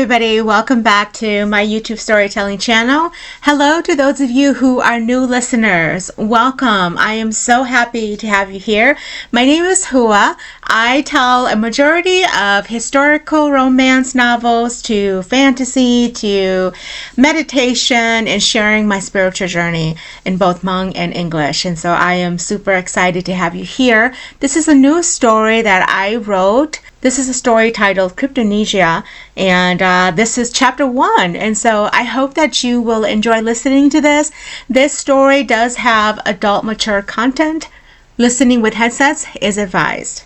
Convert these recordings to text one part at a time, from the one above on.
everybody, welcome back to my YouTube storytelling channel. Hello to those of you who are new listeners. Welcome. I am so happy to have you here. My name is Hua. I tell a majority of historical romance novels to fantasy to meditation and sharing my spiritual journey in both Hmong and English. And so I am super excited to have you here. This is a new story that I wrote. This is a story titled Cryptomnesia, and this is chapter 1. And so I hope that you will enjoy listening to this. This story does have adult mature content. Listening with headsets is advised.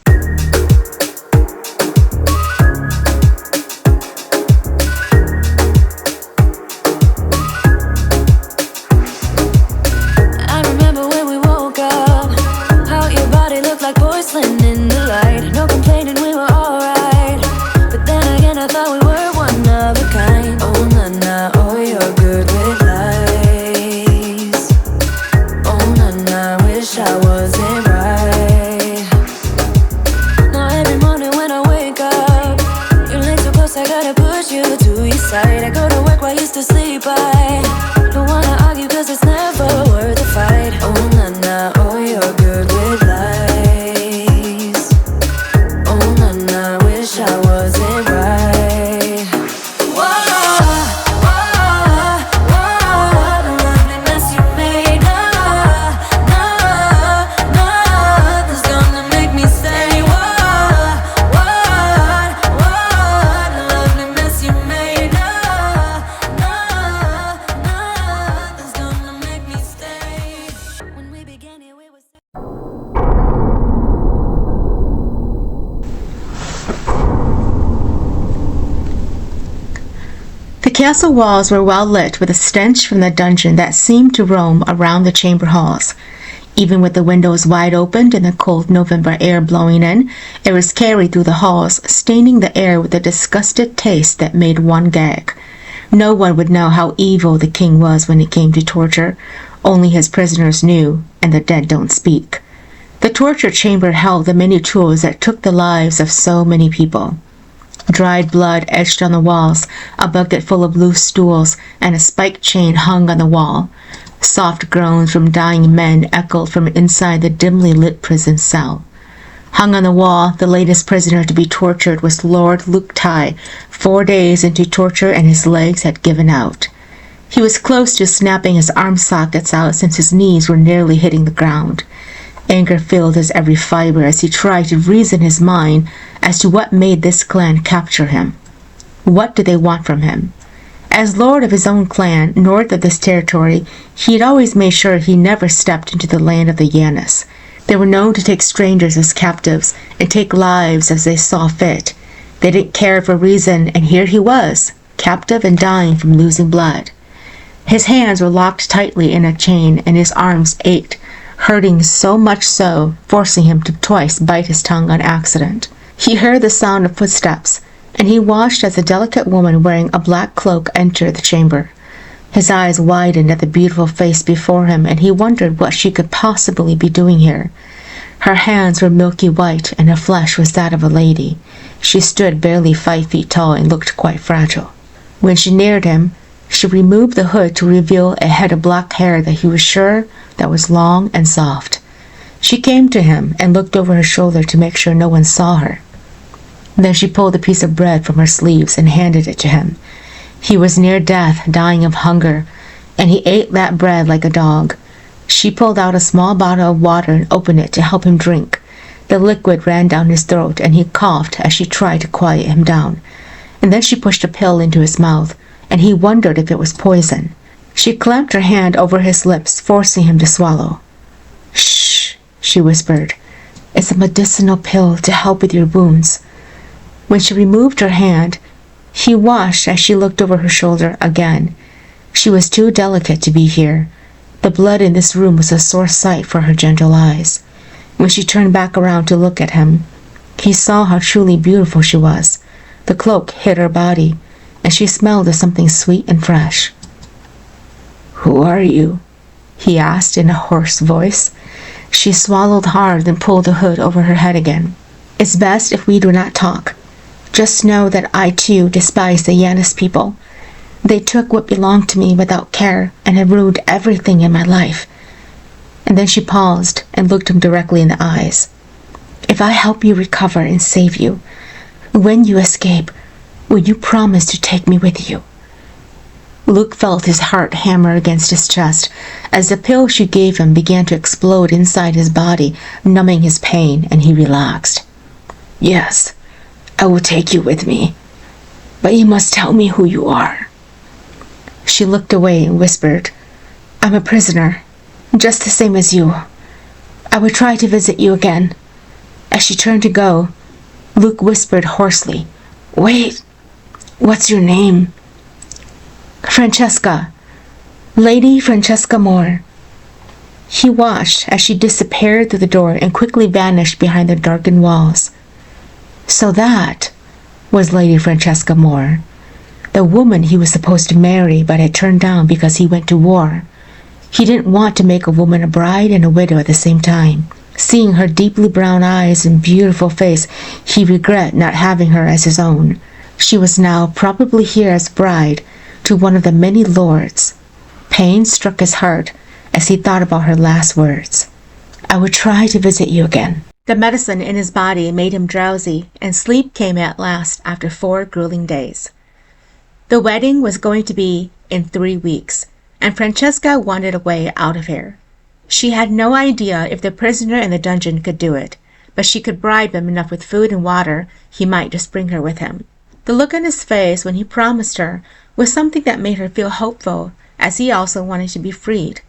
I remember when we woke up, how your body looked like porcelain in the light. No complaining, we were alright. But then again, I thought we were one of a kind. Oh, na-na, oh, you're good with lies. Oh, na-na, wish I wasn't right. Now every morning when I wake up, you're late so close, I gotta push you to your side. I go to work while you still sleep, I don't wanna argue cause it's never worth a fight. Oh, na-na, oh, you're good with lies. Oh, na-na, wish I wasn't right. Whoa, whoa, whoa, what a lovely mess you made. Nothing's gonna make me stay. What a lovely mess you made. Nothing's gonna make me stay. When we began here, we were The castle walls were well lit with a stench from the dungeon that seemed to roam around the chamber halls. Even with the windows wide opened and the cold November air blowing in, it was carried through the halls, staining the air with a disgusted taste that made one gag. No one would know how evil the king was when it came to torture. Only his prisoners knew, and the dead don't speak. The torture chamber held the many tools that took the lives of so many people. Dried blood etched on the walls, a bucket full of loose stools, and a spiked chain hung on the wall. Soft groans from dying men echoed from inside the dimly lit prison cell. Hung on the wall, the latest prisoner to be tortured was Lord Luke Tai, 4 days into torture and his legs had given out. He was close to snapping his arm sockets out since his knees were nearly hitting the ground. Anger filled his every fiber as he tried to reason his mind as to what made this clan capture him. What did they want from him? As lord of his own clan, north of this territory, he had always made sure he never stepped into the land of the Yanis. They were known to take strangers as captives and take lives as they saw fit. They didn't care for reason, and here he was, captive and dying from losing blood. His hands were locked tightly in a chain, and his arms ached, hurting so much so, forcing him to twice bite his tongue on accident. He heard the sound of footsteps, and he watched as a delicate woman wearing a black cloak entered the chamber. His eyes widened at the beautiful face before him, and he wondered what she could possibly be doing here. Her hands were milky white, and her flesh was that of a lady. She stood barely 5 feet tall and looked quite fragile. When she neared him, she removed the hood to reveal a head of black hair that he was sure that was long and soft. She came to him and looked over her shoulder to make sure no one saw her. Then she pulled a piece of bread from her sleeves and handed it to him. He was near death, dying of hunger, and he ate that bread like a dog. She pulled out a small bottle of water and opened it to help him drink. The liquid ran down his throat, and he coughed as she tried to quiet him down. And then she pushed a pill into his mouth, and he wondered if it was poison. She clamped her hand over his lips, forcing him to swallow. "Shh," she whispered. "It's a medicinal pill to help with your wounds." When she removed her hand, he watched as she looked over her shoulder again. She was too delicate to be here. The blood in this room was a sore sight for her gentle eyes. When she turned back around to look at him, he saw how truly beautiful she was. The cloak hid her body, and she smelled of something sweet and fresh. "Who are you?" he asked in a hoarse voice. She swallowed hard and pulled the hood over her head again. "It's best if we do not talk. Just know that I too despise the Yanis people. They took what belonged to me without care and have ruined everything in my life." And then she paused and looked him directly in the eyes. "If I help you recover and save you, when you escape, will you promise to take me with you?" Luke felt his heart hammer against his chest as the pill she gave him began to explode inside his body, numbing his pain, and he relaxed. "Yes, I will take you with me, but you must tell me who you are." She looked away and whispered, "I'm a prisoner, just the same as you. I will try to visit you again." As she turned to go, Luke whispered hoarsely, "Wait, what's your name?" "Francesca. Lady Francesca Moor." He watched as she disappeared through the door and quickly vanished behind the darkened walls. So that was Lady Francesca Moor, the woman he was supposed to marry but had turned down because he went to war. He didn't want to make a woman a bride and a widow at the same time. Seeing her deeply brown eyes and beautiful face, he regretted not having her as his own. She was now probably here as bride to one of the many lords. Pain struck his heart as he thought about her last words. "I will try to visit you again." The medicine in his body made him drowsy, and sleep came at last after 4 grueling days. The wedding was going to be in 3 weeks, and Francesca wanted a way out of here. She had no idea if the prisoner in the dungeon could do it, but she could bribe him enough with food and water he might just bring her with him. The look on his face when he promised her was something that made her feel hopeful, as he also wanted to be freed.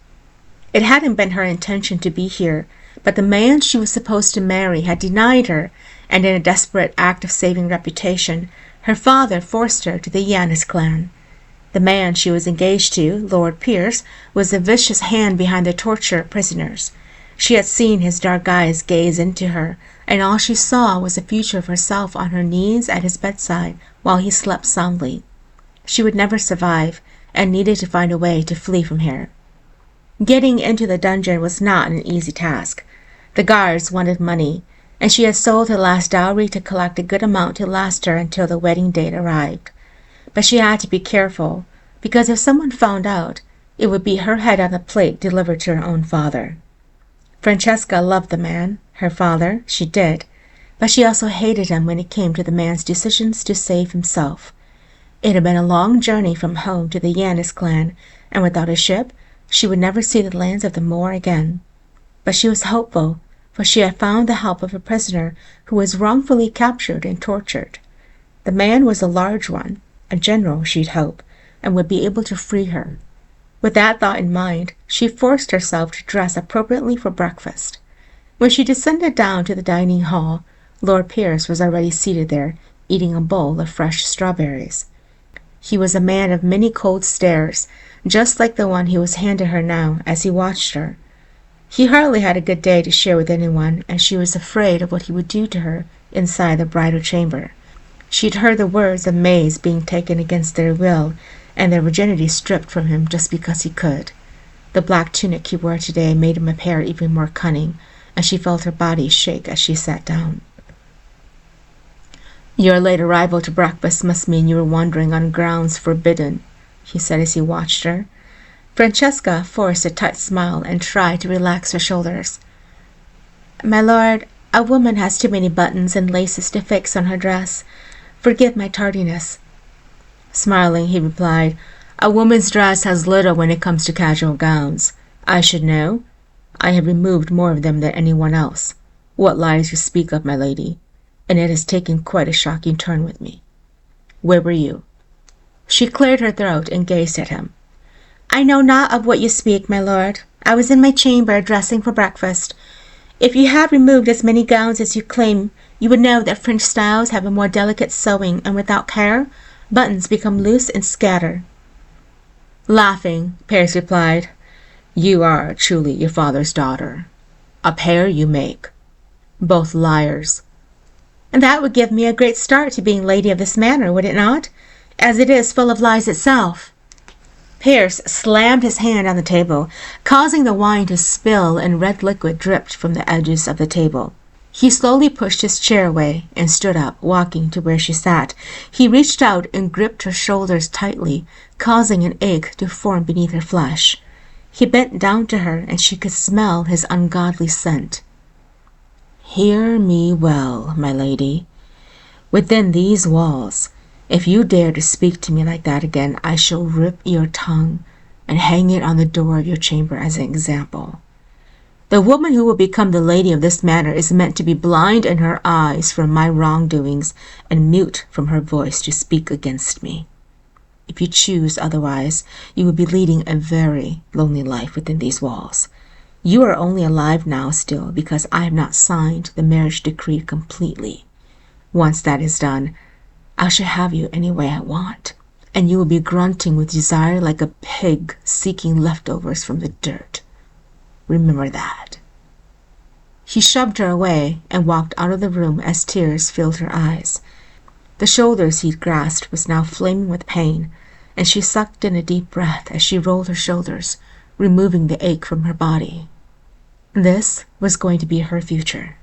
It hadn't been her intention to be here, but the man she was supposed to marry had denied her, and in a desperate act of saving reputation, her father forced her to the Yanis clan. The man she was engaged to, Lord Pierce, was the vicious hand behind the torture of prisoners. She had seen his dark eyes gaze into her, and all she saw was a future of herself on her knees at his bedside while he slept soundly. She would never survive, and needed to find a way to flee from here. Getting into the dungeon was not an easy task. The guards wanted money, and she had sold her last dowry to collect a good amount to last her until the wedding date arrived. But she had to be careful, because if someone found out, it would be her head on a plate delivered to her own father. Francesca loved the man, her father, she did, but she also hated him when it came to the man's decisions to save himself. It had been a long journey from home to the Yanis clan, and without a ship, she would never see the lands of the Moor again. But she was hopeful, for she had found the help of a prisoner who was wrongfully captured and tortured. The man was a large one, a general, she'd hope, and would be able to free her. With that thought in mind, she forced herself to dress appropriately for breakfast. When she descended down to the dining hall, Lord Pierce was already seated there, eating a bowl of fresh strawberries. He was a man of many cold stares, just like the one he was handing her now as he watched her. He hardly had a good day to share with anyone, and she was afraid of what he would do to her inside the bridal chamber. She'd heard the words of maids being taken against their will, and their virginity stripped from him just because he could. The black tunic he wore today made him appear even more cunning, and she felt her body shake as she sat down. "Your late arrival to breakfast must mean you were wandering on grounds forbidden," he said as he watched her. Francesca forced a tight smile and tried to relax her shoulders. "My lord, a woman has too many buttons and laces to fix on her dress. Forgive my tardiness." Smiling, he replied, "A woman's dress has little when it comes to casual gowns. I should know. I have removed more of them than anyone else. What lies you speak of, my lady? And it has taken quite a shocking turn with me. Where were you?" She cleared her throat and gazed at him. "I know not of what you speak, my lord. I was in my chamber dressing for breakfast. If you had removed as many gowns as you claim, you would know that French styles have a more delicate sewing, and without care, buttons become loose and scatter." Laughing, Paris replied, "You are truly your father's daughter. A pair you make. Both liars." "And that would give me a great start to being lady of this manor, would it not? As it is full of lies itself." Pierce slammed his hand on the table, causing the wine to spill and red liquid dripped from the edges of the table. He slowly pushed his chair away and stood up, walking to where she sat. He reached out and gripped her shoulders tightly, causing an ache to form beneath her flesh. He bent down to her, and she could smell his ungodly scent. "Hear me well, my lady. Within these walls, if you dare to speak to me like that again, I shall rip your tongue and hang it on the door of your chamber as an example. The woman who will become the lady of this manor is meant to be blind in her eyes from my wrongdoings and mute from her voice to speak against me. If you choose otherwise, you will be leading a very lonely life within these walls. You are only alive now still because I have not signed the marriage decree completely. Once that is done, I shall have you any way I want, and you will be grunting with desire like a pig seeking leftovers from the dirt. Remember that." He shoved her away and walked out of the room as tears filled her eyes. The shoulders he'd grasped was now flaming with pain, and she sucked in a deep breath as she rolled her shoulders, removing the ache from her body. This was going to be her future.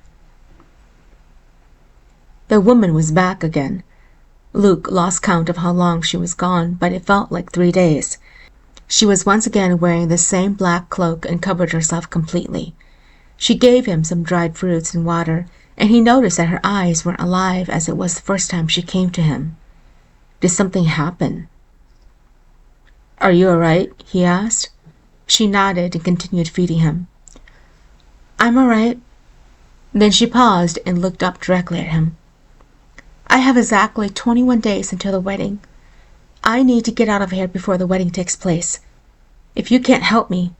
The woman was back again. Luke lost count of how long she was gone, but it felt like 3 days. She was once again wearing the same black cloak and covered herself completely. She gave him some dried fruits and water, and he noticed that her eyes weren't alive as it was the first time she came to him. Did something happen? "Are you all right?" he asked. She nodded and continued feeding him. "I'm all right." Then she paused and looked up directly at him. "I have exactly 21 days until the wedding. I need to get out of here before the wedding takes place. If you can't help me,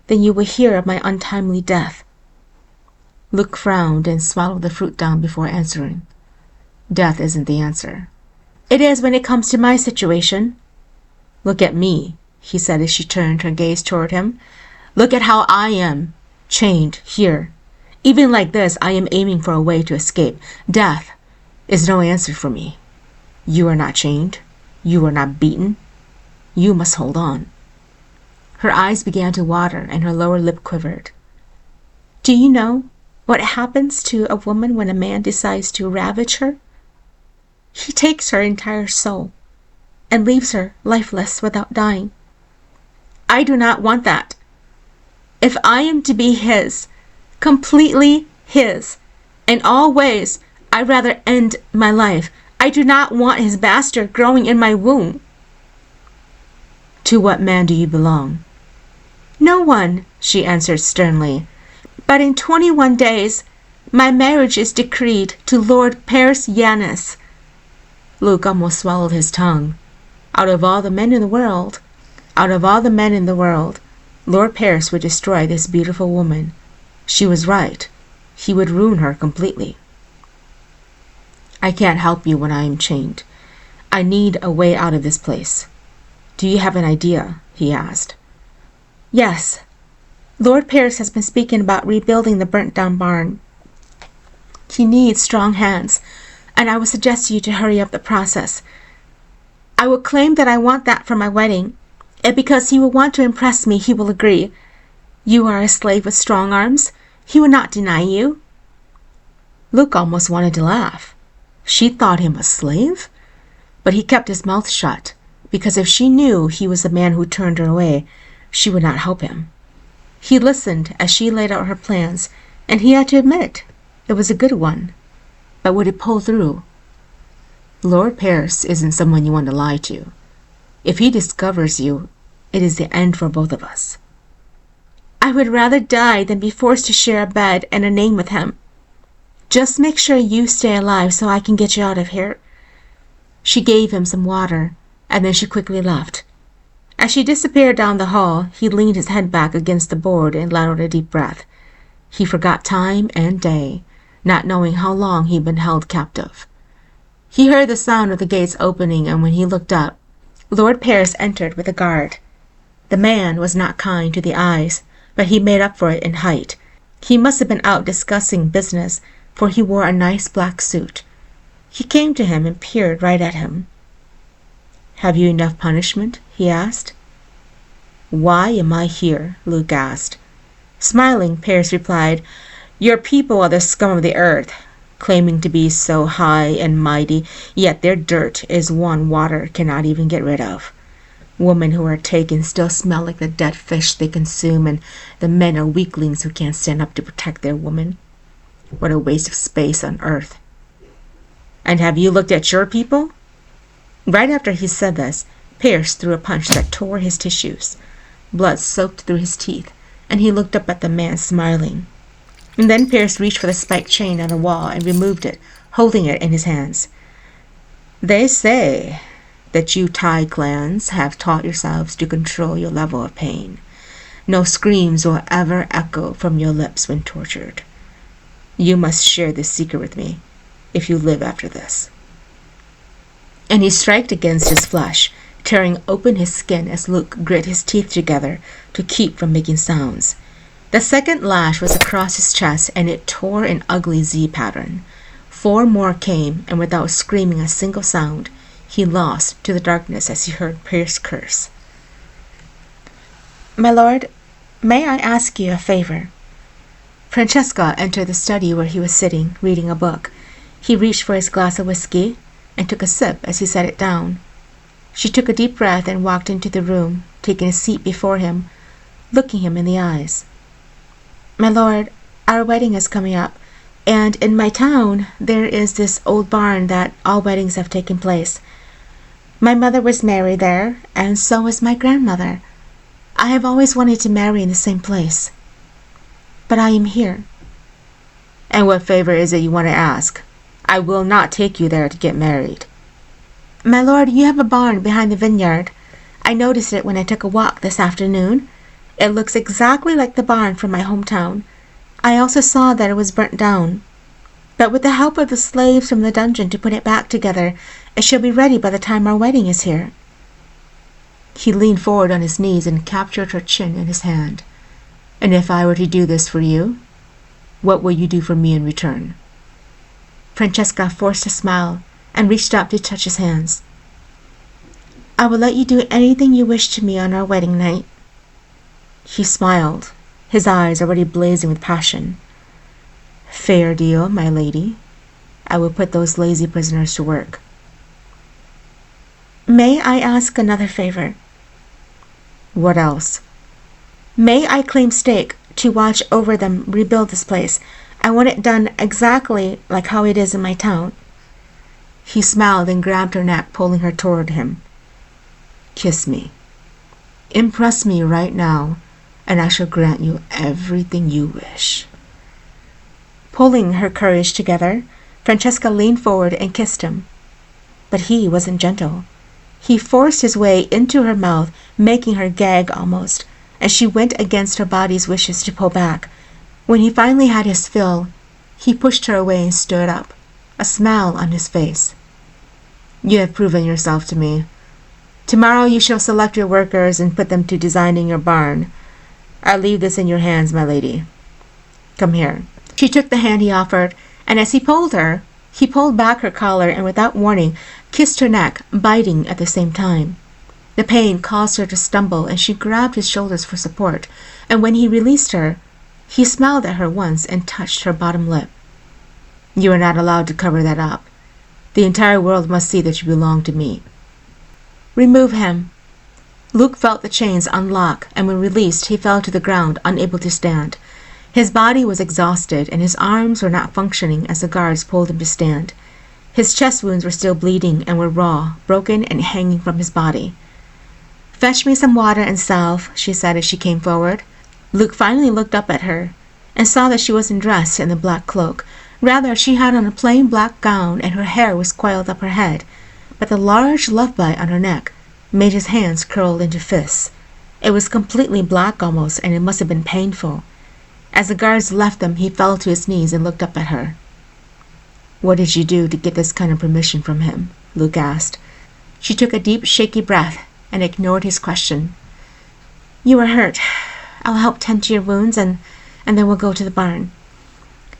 then you will hear of my untimely death." Luke frowned and swallowed the fruit down before answering. "Death isn't the answer." "It is when it comes to my situation." "Look at me," he said as she turned her gaze toward him. "Look at how I am, chained here. Even like this, I am aiming for a way to escape. Death is no answer for me. You are not chained. You are not beaten. You must hold on." Her eyes began to water and her lower lip quivered. "Do you know what happens to a woman when a man decides to ravage her? He takes her entire soul and leaves her lifeless without dying. I do not want that. If I am to be his, completely his, in all ways, I'd rather end my life. I do not want his bastard growing in my womb." "To what man do you belong?" "No one," she answered sternly. "But in 21 days, my marriage is decreed to Lord Paris Yanis." Luke almost swallowed his tongue. Out of all the men in the world, Lord Paris would destroy this beautiful woman. She was right. He would ruin her completely. "I can't help you when I am chained. I need a way out of this place. Do you have an idea?" he asked. "Yes. Lord Paris has been speaking about rebuilding the burnt-down barn. He needs strong hands, and I would suggest to you to hurry up the process. I will claim that I want that for my wedding, and because he will want to impress me, he will agree. You are a slave with strong arms. He will not deny you." Luke almost wanted to laugh. She thought him a slave? But he kept his mouth shut, because if she knew he was the man who turned her away, she would not help him. He listened as she laid out her plans, and he had to admit it was a good one. But would it pull through? Lord Paris isn't someone you want to lie to. If he discovers you, it is the end for both of us. "I would rather die than be forced to share a bed and a name with him. Just make sure you stay alive so I can get you out of here." She gave him some water, and then she quickly left. As she disappeared down the hall, he leaned his head back against the board and let out a deep breath. He forgot time and day, not knowing how long he'd been held captive. He heard the sound of the gates opening, and when he looked up, Lord Paris entered with a guard. The man was not kind to the eyes, but he made up for it in height. He must have been out discussing business, for he wore a nice black suit. He came to him and peered right at him. "Have you enough punishment?" he asked. "Why am I here?" Luke asked. Smiling, Paris replied, Your people are the scum of the earth, claiming to be so high and mighty, yet their dirt is one water cannot even get rid of. Women who are taken still smell like the dead fish they consume, and the men are weaklings who can't stand up to protect their women. What a waste of space on earth. And have you looked at your people? Right after he said this, Pierce threw a punch that tore his tissues. Blood soaked through his teeth, and he looked up at the man, smiling. And then Pierce reached for the spiked chain on the wall and removed it, holding it in his hands. They say that you Thai clans have taught yourselves to control your level of pain. No screams will ever echo from your lips when tortured. You must share this secret with me, if you live after this. And he struck against his flesh, tearing open his skin as Luke grit his teeth together to keep from making sounds. The second lash was across his chest, and it tore an ugly Z pattern. 4 more came, and without screaming a single sound, he lost to the darkness as he heard Pierce curse. My lord, may I ask you a favor? Francesca entered the study where he was sitting, reading a book. He reached for his glass of whiskey and took a sip as he set it down. She took a deep breath and walked into the room, taking a seat before him, looking him in the eyes. My lord, our wedding is coming up, and in my town there is this old barn that all weddings have taken place. My mother was married there, and so was my grandmother. I have always wanted to marry in the same place. But I am here. And what favor is it you want to ask? I will not take you there to get married. My lord, you have a barn behind the vineyard. I noticed it when I took a walk this afternoon. It looks exactly like the barn from my hometown. I also saw that it was burnt down. But with the help of the slaves from the dungeon to put it back together, it shall be ready by the time our wedding is here. He leaned forward on his knees and captured her chin in his hand. And if I were to do this for you, what will you do for me in return? Francesca forced a smile and reached up to touch his hands. I will let you do anything you wish to me on our wedding night. He smiled, his eyes already blazing with passion. Fair deal, my lady. I will put those lazy prisoners to work. May I ask another favor? What else? May I claim stake to watch over them rebuild this place? I want it done exactly like how it is in my town. He smiled and grabbed her neck, pulling her toward him. Kiss me. Impress me right now, and I shall grant you everything you wish. Pulling her courage together, Francesca leaned forward and kissed him. But he wasn't gentle. He forced his way into her mouth, making her gag almost, as she went against her body's wishes to pull back. When he finally had his fill, he pushed her away and stood up, a smile on his face. You have proven yourself to me. Tomorrow you shall select your workers and put them to designing your barn. I leave this in your hands, my lady. Come here. She took the hand he offered, and as he pulled her, he pulled back her collar and without warning kissed her neck, biting at the same time. The pain caused her to stumble, and she grabbed his shoulders for support, and when he released her, he smiled at her once and touched her bottom lip. You are not allowed to cover that up. The entire world must see that you belong to me. Remove him. Luke felt the chains unlock, and when released, he fell to the ground, unable to stand. His body was exhausted, and his arms were not functioning as the guards pulled him to stand. His chest wounds were still bleeding and were raw, broken, and hanging from his body. Fetch me some water and salve, she said as she came forward. Luke finally looked up at her and saw that she wasn't dressed in the black cloak. Rather, she had on a plain black gown, and her hair was coiled up her head, but the large love bite on her neck made his hands curl into fists. It was completely black almost, and it must have been painful. As the guards left them, he fell to his knees and looked up at her. What did you do to get this kind of permission from him? Luke asked. She took a deep, shaky breath and ignored his question. You were hurt. I'll help tend to your wounds, and then we'll go to the barn.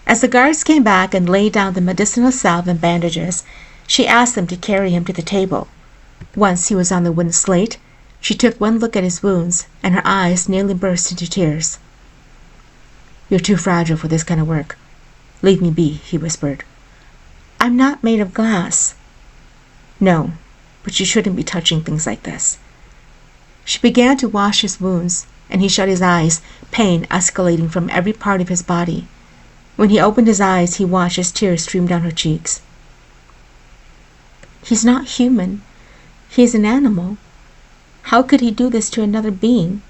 As the guards came back and laid down the medicinal salve and bandages, she asked them to carry him to the table. Once he was on the wooden slate, she took one look at his wounds, and her eyes nearly burst into tears. You're too fragile for this kind of work. Leave me be, he whispered. I'm not made of glass. No, but you shouldn't be touching things like this. She began to wash his wounds, and he shut his eyes, pain escalating from every part of his body. When he opened his eyes, he watched as tears streamed down her cheeks. He's not human. He's an animal. How could he do this to another being?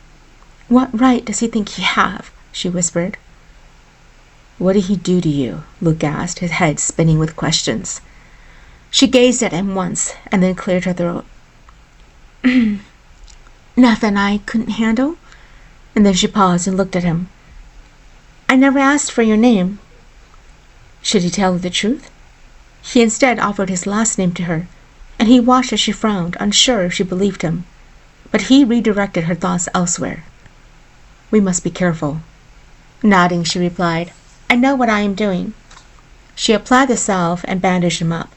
What right does he think he have? She whispered. What did he do to you? Luke asked, his head spinning with questions. She gazed at him once, and then cleared her throat. Nothing I couldn't handle. And then she paused and looked at him. I never asked for your name. Should he tell her the truth? He instead offered his last name to her, and he watched as she frowned, unsure if she believed him. But he redirected her thoughts elsewhere. We must be careful. Nodding, she replied, I know what I am doing. She applied the salve and bandaged him up,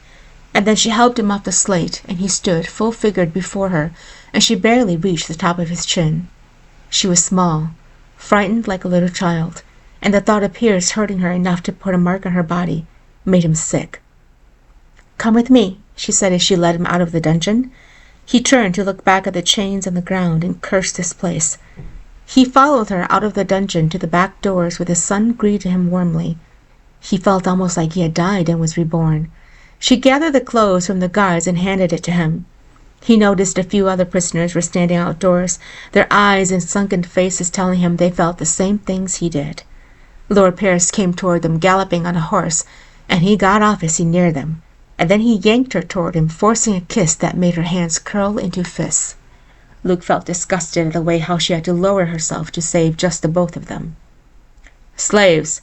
and then she helped him off the slate, and he stood full-figured before her, and she barely reached the top of his chin. She was small, frightened like a little child, and the thought of Pierce hurting her enough to put a mark on her body made him sick. Come with me, she said as she led him out of the dungeon. He turned to look back at the chains on the ground and cursed this place. He followed her out of the dungeon to the back doors where the sun greeted him warmly. He felt almost like he had died and was reborn. She gathered the clothes from the guards and handed it to him. He noticed a few other prisoners were standing outdoors, their eyes and sunken faces telling him they felt the same things he did. Lord Pierce came toward them galloping on a horse, and he got off as he neared them, and then he yanked her toward him, forcing a kiss that made her hands curl into fists. Luke felt disgusted at the way how she had to lower herself to save just the both of them. Slaves,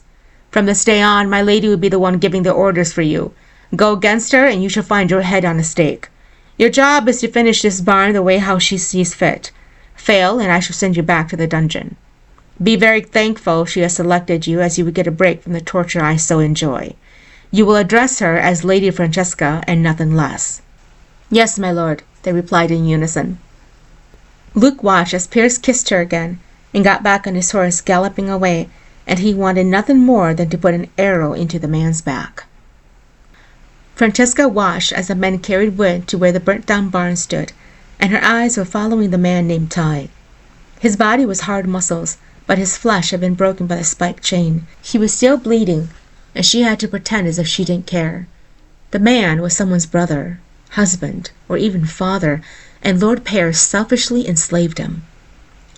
from this day on, my lady will be the one giving the orders for you. Go against her, and you shall find your head on a stake. Your job is to finish this barn the way how she sees fit. Fail, and I shall send you back to the dungeon. Be very thankful she has selected you, as you would get a break from the torture I so enjoy. You will address her as Lady Francesca and nothing less. Yes, my lord, they replied in unison. Luke watched as Pierce kissed her again and got back on his horse galloping away, and he wanted nothing more than to put an arrow into the man's back. Francesca watched as the men carried wood to where the burnt-down barn stood, and her eyes were following the man named Ty. His body was hard muscles, but his flesh had been broken by the spiked chain. He was still bleeding, and she had to pretend as if she didn't care. The man was someone's brother, husband, or even father, and Lord Pierce selfishly enslaved him.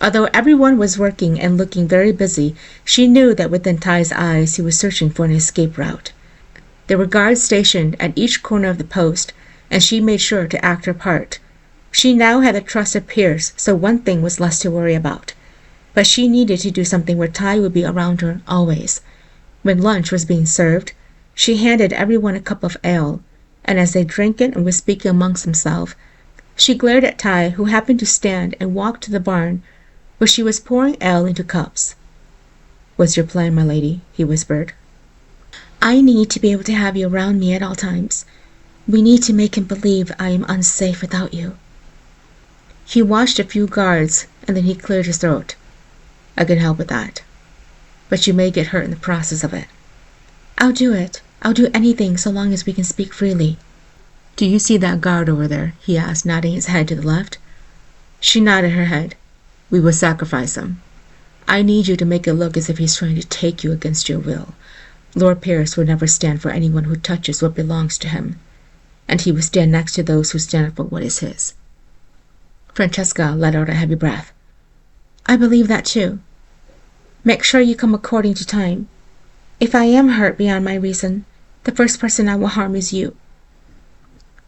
Although everyone was working and looking very busy, she knew that within Ty's eyes he was searching for an escape route. There were guards stationed at each corner of the post, and she made sure to act her part. She now had the trust of Pierce, so one thing was less to worry about. But she needed to do something where Ty would be around her always. When lunch was being served, she handed everyone a cup of ale, and as they drank it and were speaking amongst themselves, she glared at Ty, who happened to stand and walk to the barn, where she was pouring ale into cups. What's your plan, my lady? He whispered. I need to be able to have you around me at all times. We need to make him believe I am unsafe without you. He watched a few guards, and then he cleared his throat. I can help with that. But you may get hurt in the process of it. I'll do it. I'll do anything so long as we can speak freely. Do you see that guard over there? He asked, nodding his head to the left. She nodded her head. We will sacrifice him. I need you to make it look as if he's trying to take you against your will. Lord Pierce would never stand for anyone who touches what belongs to him, and he would stand next to those who stand up for what is his. Francesca let out a heavy breath. I believe that too. Make sure you come according to time. If I am hurt beyond my reason, the first person I will harm is you.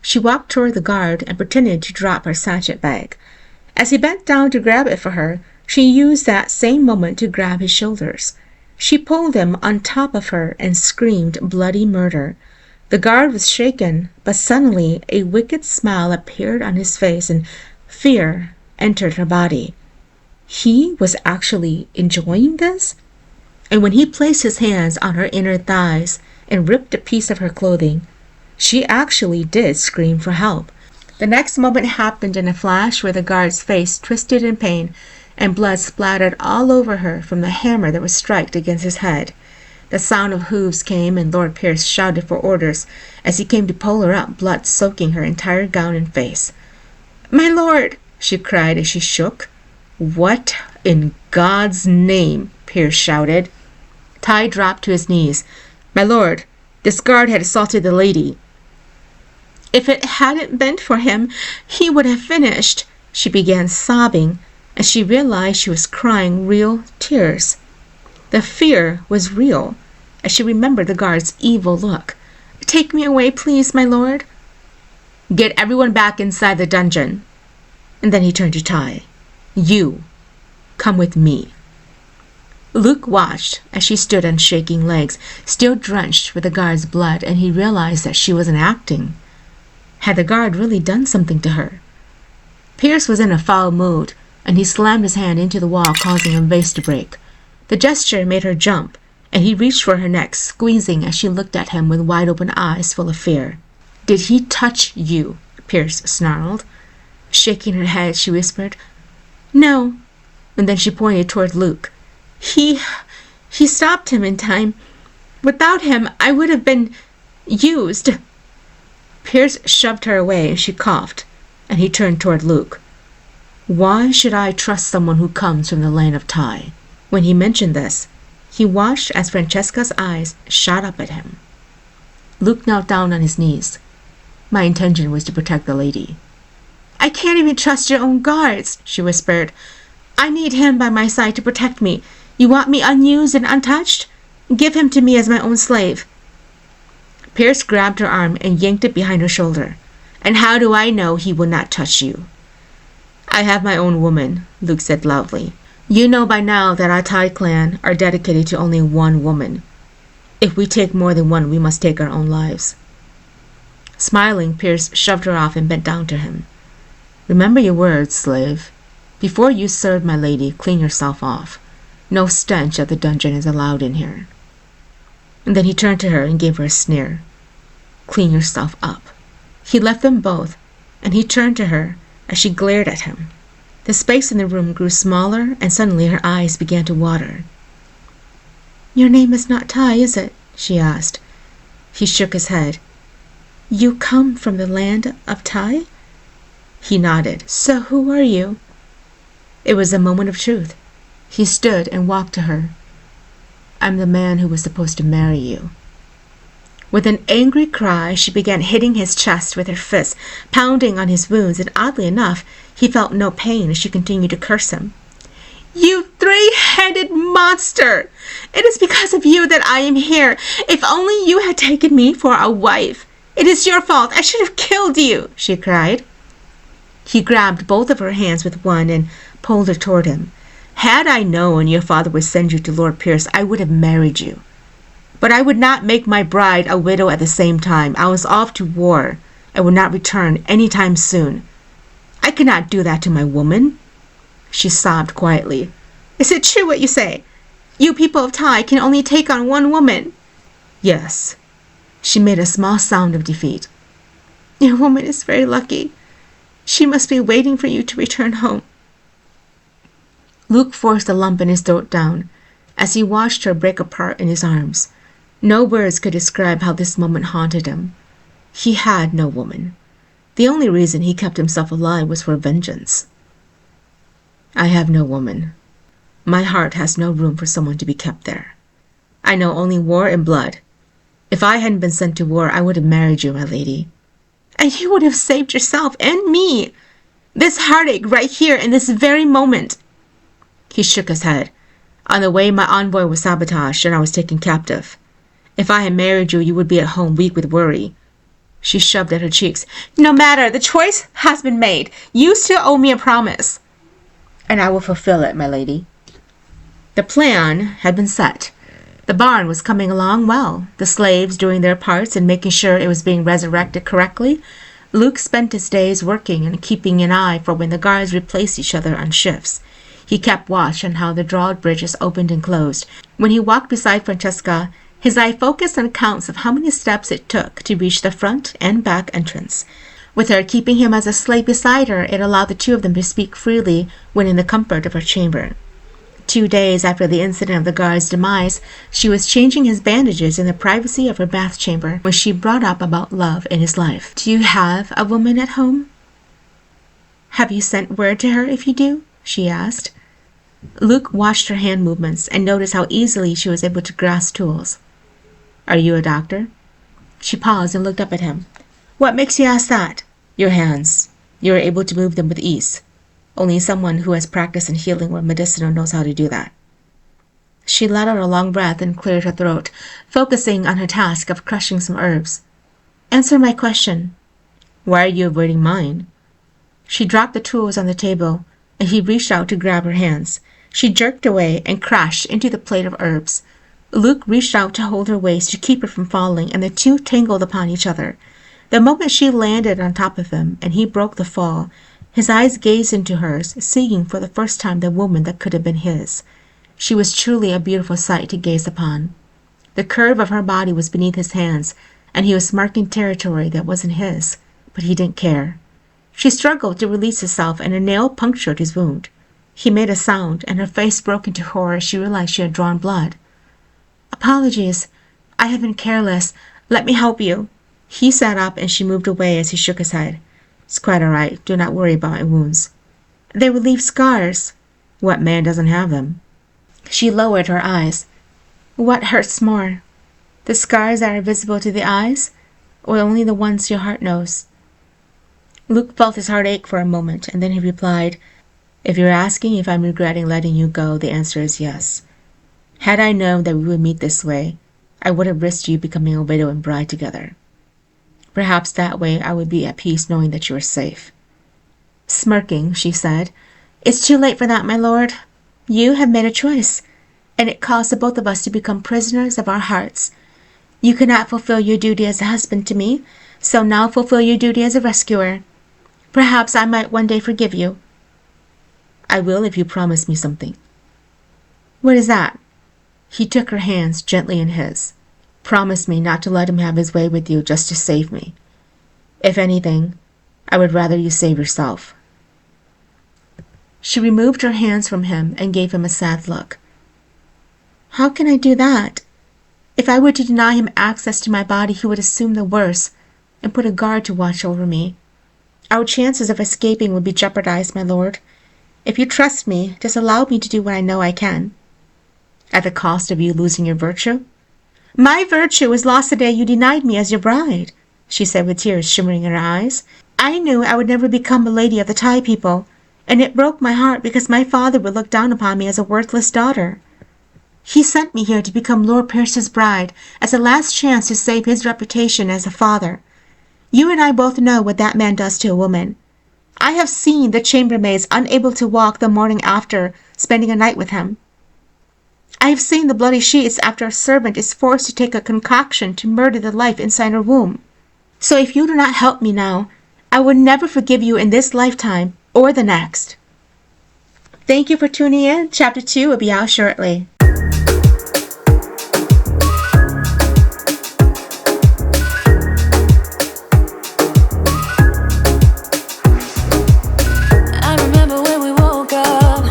She walked toward the guard and pretended to drop her sachet bag. As he bent down to grab it for her, she used that same moment to grab his shoulders. She pulled him on top of her and screamed bloody murder. The guard was shaken, but suddenly a wicked smile appeared on his face and fear entered her body. He was actually enjoying this? And when he placed his hands on her inner thighs and ripped a piece of her clothing, she actually did scream for help. The next moment happened in a flash where the guard's face twisted in pain, and blood splattered all over her from the hammer that was struck against his head. The sound of hooves came, and Lord Pierce shouted for orders as he came to pull her up, blood soaking her entire gown and face. "My lord!" she cried as she shook. "What in God's name?" Pierce shouted. Ty dropped to his knees. "My lord, this guard had assaulted the lady." "If it hadn't been for him, he would have finished," she began sobbing, and she realized she was crying real tears. The fear was real as she remembered the guard's evil look. "Take me away, please, my lord." "Get everyone back inside the dungeon." And then he turned to Ty. "You, come with me." Luke watched as she stood on shaking legs, still drenched with the guard's blood, and he realized that she wasn't acting. Had the guard really done something to her? Pierce was in a foul mood, and he slammed his hand into the wall, causing a vase to break. The gesture made her jump, and he reached for her neck, squeezing as she looked at him with wide-open eyes full of fear. "Did he touch you?" Pierce snarled. Shaking her head, she whispered, "No," and then she pointed toward Luke. He stopped him in time. Without him, I would have been used." Pierce shoved her away, and she coughed, and he turned toward Luke. "Why should I trust someone who comes from the land of Ty?" When he mentioned this, he watched as Francesca's eyes shot up at him. Luke knelt down on his knees. "My intention was to protect the lady." "I can't even trust your own guards," she whispered. "I need him by my side to protect me. You want me unused and untouched? Give him to me as my own slave." Pierce grabbed her arm and yanked it behind her shoulder. "And how do I know he will not touch you?" "I have my own woman," Luke said loudly. "You know by now that our Thai clan are dedicated to only one woman. If we take more than one, we must take our own lives." Smiling, Pierce shoved her off and bent down to him. "Remember your words, slave. Before you serve my lady, clean yourself off. No stench of the dungeon is allowed in here." And then he turned to her and gave her a sneer. "Clean yourself up." He left them both, and he turned to her as she glared at him. The space in the room grew smaller, and suddenly her eyes began to water. "Your name is not Ty, is it?" she asked. He shook his head. "You come from the land of Ty?" He nodded. "So who are you?" It was a moment of truth. He stood and walked to her. "I'm the man who was supposed to marry you." With an angry cry, she began hitting his chest with her fists, pounding on his wounds, and oddly enough, he felt no pain as she continued to curse him. "You three-headed monster! It is because of you that I am here. If only you had taken me for a wife. It is your fault. I should have killed you," she cried. He grabbed both of her hands with one and pulled her toward him. "Had I known your father would send you to Lord Pierce, I would have married you. But I would not make my bride a widow at the same time. I was off to war. I would not return any time soon. I could not do that to my woman." She sobbed quietly. "Is it true what you say? You people of Ty can only take on one woman?" "Yes." She made a small sound of defeat. "Your woman is very lucky. She must be waiting for you to return home." Luke forced a lump in his throat down as he watched her break apart in his arms. No words could describe how this moment haunted him. He had no woman. The only reason he kept himself alive was for vengeance. "I have no woman. My heart has no room for someone to be kept there. I know only war and blood. If I hadn't been sent to war, I would have married you, my lady." "And you would have saved yourself and me. This heartache right here in this very moment." He shook his head. "On the way, my envoy was sabotaged and I was taken captive. If I had married you, you would be at home weak with worry." She shoved at her cheeks. "No matter, the choice has been made. You still owe me a promise." "And I will fulfill it, my lady." The plan had been set. The barn was coming along well, the slaves doing their parts and making sure it was being resurrected correctly. Luke spent his days working and keeping an eye for when the guards replaced each other on shifts. He kept watch on how the drawbridges opened and closed. When he walked beside Francesca, his eye focused on counts of how many steps it took to reach the front and back entrance. With her keeping him as a slave beside her, it allowed the two of them to speak freely when in the comfort of her chamber. 2 days after the incident of the guard's demise, she was changing his bandages in the privacy of her bath chamber when she brought up about love in his life. "Do you have a woman at home? Have you sent word to her if you do?" she asked. Luke watched her hand movements and noticed how easily she was able to grasp tools. "Are you a doctor?" She paused and looked up at him. "What makes you ask that?" "Your hands. You are able to move them with ease. Only someone who has practiced in healing or medicinal knows how to do that." She let out a long breath and cleared her throat, focusing on her task of crushing some herbs. "Answer my question." "Why are you avoiding mine?" She dropped the tools on the table, and he reached out to grab her hands. She jerked away and crashed into the plate of herbs. Luke reached out to hold her waist to keep her from falling, and the two tangled upon each other. The moment she landed on top of him and he broke the fall, his eyes gazed into hers, seeing for the first time the woman that could have been his. She was truly a beautiful sight to gaze upon. The curve of her body was beneath his hands, and he was marking territory that wasn't his, but he didn't care. She struggled to release herself, and a nail punctured his wound. He made a sound, and her face broke into horror as she realized she had drawn blood. "Apologies. I have been careless. Let me help you." He sat up, and she moved away as he shook his head. "It's quite all right. Do not worry about my wounds." "They will leave scars." "What man doesn't have them?" She lowered her eyes. "What hurts more? The scars that are visible to the eyes, or only the ones your heart knows?" Luke felt his heart ache for a moment, and then he replied, "If you're asking if I'm regretting letting you go, the answer is yes. Had I known that we would meet this way, I would have risked you becoming a widow and bride together. Perhaps that way I would be at peace knowing that you are safe." Smirking, she said, "It's too late for that, my lord. You have made a choice, and it caused the both of us to become prisoners of our hearts. You could not fulfill your duty as a husband to me, so now fulfill your duty as a rescuer. Perhaps I might one day forgive you." "I will if you promise me something." "What is that?" He took her hands gently in his. "Promise me not to let him have his way with you just to save me. If anything, I would rather you save yourself." She removed her hands from him and gave him a sad look. "How can I do that? If I were to deny him access to my body, he would assume the worst and put a guard to watch over me. Our chances of escaping would be jeopardized, my lord. If you trust me, just allow me to do what I know I can." "At the cost of you losing your virtue?" "My virtue was lost the day you denied me as your bride," she said with tears shimmering in her eyes. "I knew I would never become a lady of the Thai people, and it broke my heart because my father would look down upon me as a worthless daughter. He sent me here to become Lord Pierce's bride as a last chance to save his reputation as a father. You and I both know what that man does to a woman. I have seen the chambermaids unable to walk the morning after spending a night with him. I have seen the bloody sheets after a servant is forced to take a concoction to murder the life inside her womb. So if you do not help me now, I will never forgive you in this lifetime or the next." Thank you for tuning in. Chapter 2 will be out shortly. I remember when we woke up,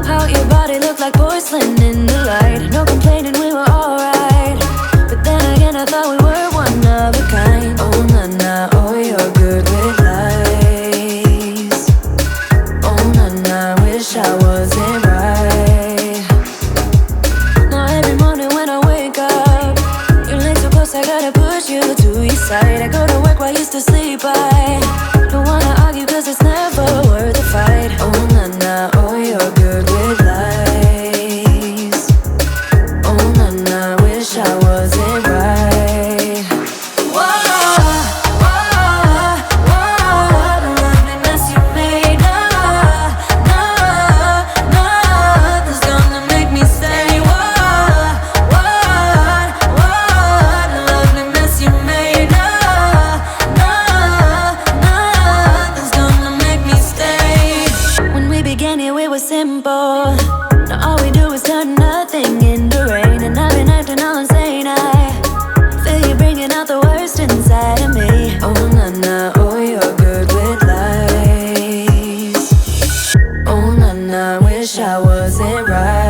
how your body looked like porcelain in the light. No complaining, we were alright. But then again, I thought we were one of a kind. Oh, na na, oh, you're good with lies. Oh, na na, wish I wasn't right. Now every morning when I wake up, your legs so close, I gotta push you to your side. I go to work while you still sleep, I don't wanna argue cause it's never worth a fight. Oh, na na, oh, you're good with lies. Oh, na na, wish I wasn't right. Whoa, whoa, whoa, the loneliness you made. Nah, nah, nothing's gonna make me stay. Whoa, whoa, whoa, the loneliness you made. Nah, nah, nothing's gonna make me stay. When we began here, it was simple. Now all we do is turn nothing into rain. And I've been acting all insane. I feel you bringing out the worst inside of me. Oh, na na, oh, you're good. wish I wasn't right.